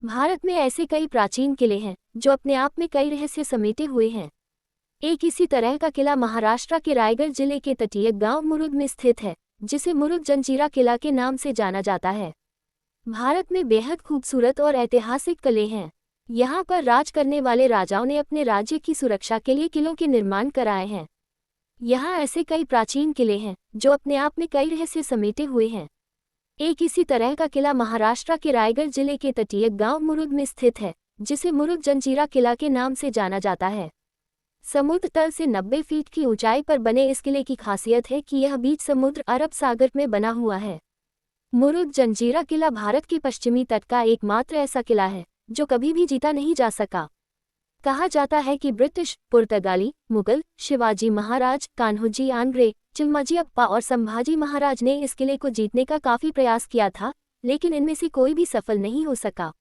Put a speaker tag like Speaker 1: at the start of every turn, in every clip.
Speaker 1: भारत में ऐसे कई प्राचीन किले हैं जो अपने आप में कई रहस्य समेटे हुए हैं। एक इसी तरह का किला महाराष्ट्र के रायगढ़ जिले के तटीय गांव मुरुड में स्थित है, जिसे मुरुड जंजीरा किला के नाम से जाना जाता है। भारत में बेहद खूबसूरत और ऐतिहासिक किले हैं। यहाँ पर राज करने वाले राजाओं ने अपने राज्य की सुरक्षा के लिए किलों के निर्माण कराए हैं। यहाँ ऐसे कई प्राचीन किले हैं जो अपने आप में कई रहस्य समेटे हुए हैं। एक इसी तरह का किला महाराष्ट्र के रायगढ़ जिले के तटीय गांव मुरुड में स्थित है, जिसे मुरुड जंजीरा किला के नाम से जाना जाता है। समुद्र तल से 90 फीट की ऊंचाई पर बने इस किले की खासियत है कि यह बीच समुद्र अरब सागर में बना हुआ है। मुरुड जंजीरा किला भारत के पश्चिमी तट का एकमात्र ऐसा किला है जो कभी भी जीता नहीं जा सका। कहा जाता है कि ब्रिटिश, पुर्तगाली, मुगल, शिवाजी महाराज, कान्होजी आंग्रे, चिम्माजी अप्पा और संभाजी महाराज ने इस किले को जीतने का काफी प्रयास किया था, लेकिन इनमें से कोई भी सफल नहीं हो सका।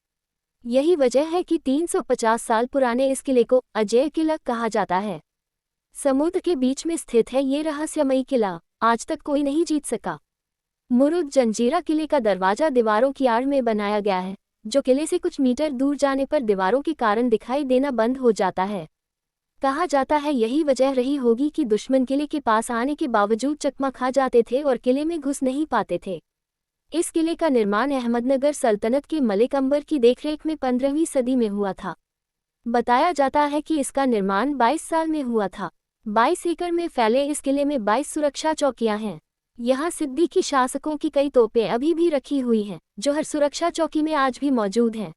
Speaker 1: यही वजह है कि 350 साल पुराने इस किले को अजेय किला कहा जाता है। समुद्र के बीच में स्थित है ये रहस्यमयी किला आज तक कोई नहीं जीत सका। मुरुड जंजीरा किले का दरवाजा दीवारों की आड़ में बनाया गया है, जो किले से कुछ मीटर दूर जाने पर दीवारों के कारण दिखाई देना बंद हो जाता है। कहा जाता है यही वजह रही होगी कि दुश्मन किले के पास आने के बावजूद चकमा खा जाते थे और किले में घुस नहीं पाते थे। इस किले का निर्माण अहमदनगर सल्तनत के मलिक अंबर की देखरेख में 15वीं सदी में हुआ था। बताया जाता है कि इसका निर्माण 22 साल में हुआ था। 22 एकड़ में फैले इस किले में 22 सुरक्षा चौकियां हैं। यहाँ सिद्दीकी शासकों की कई तोपें अभी भी रखी हुई हैं, जो हर सुरक्षा चौकी में आज भी मौजूद हैं।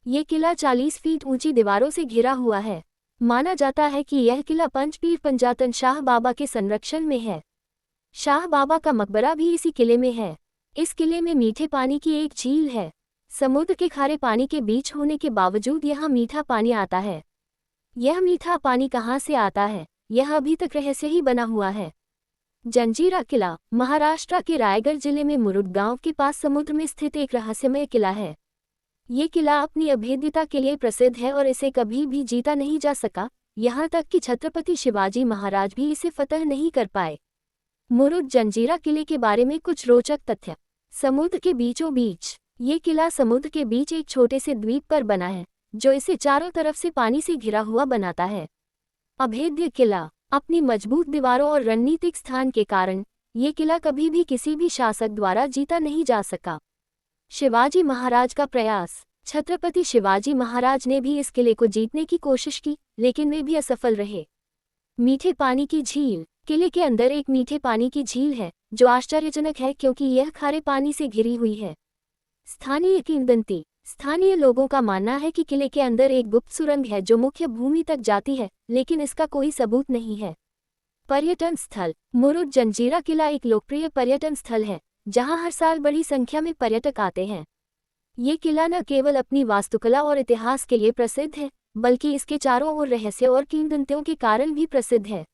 Speaker 1: ये किला 40 फीट ऊंची दीवारों से घिरा हुआ है। माना जाता है कि यह किला पंचपीर पंजातन शाह बाबा के संरक्षण में है। शाह बाबा का मकबरा भी इसी किले में है। इस किले में मीठे पानी की एक झील है। समुद्र के खारे पानी के बीच होने के बावजूद यहाँ मीठा पानी आता है। यह मीठा पानी कहाँ से आता है, यह अभी तक रहस्य ही बना हुआ है। जंजीरा किला महाराष्ट्र के रायगढ़ जिले में मुरुड गांव के पास समुद्र में स्थित एक रहस्यमय किला है। ये किला अपनी अभेद्यता के लिए प्रसिद्ध है और इसे कभी भी जीता नहीं जा सका, यहाँ तक कि छत्रपति शिवाजी महाराज भी इसे फतह नहीं कर पाए। मुरुड जंजीरा किले के बारे में कुछ रोचक तथ्य। समुद्र के बीचों बीच ये किला समुद्र के बीच एक छोटे से द्वीप पर बना है, जो इसे चारों तरफ से पानी से घिरा हुआ बनाता है। अभेद्य किला अपनी मजबूत दीवारों और रणनीतिक स्थान के कारण ये किला कभी भी किसी भी शासक द्वारा जीता नहीं जा सका। शिवाजी महाराज का प्रयास। छत्रपति शिवाजी महाराज ने भी इस किले को जीतने की कोशिश की, लेकिन वे भी असफल रहे। मीठे पानी की झील। किले के अंदर एक मीठे पानी की झील है, जो आश्चर्यजनक है क्योंकि यह खारे पानी से घिरी हुई है। स्थानीय किंवदंती। स्थानीय लोगों का मानना है कि किले के अंदर एक गुप्त सुरंग है जो मुख्य भूमि तक जाती है, लेकिन इसका कोई सबूत नहीं है। पर्यटन स्थल। मुरुड जंजीरा किला एक लोकप्रिय पर्यटन स्थल है, जहां हर साल बड़ी संख्या में पर्यटक आते हैं। ये किला न केवल अपनी वास्तुकला और इतिहास के लिए प्रसिद्ध है, बल्कि इसके चारों ओर रहस्य और किंवदंतियों के कारण भी प्रसिद्ध है।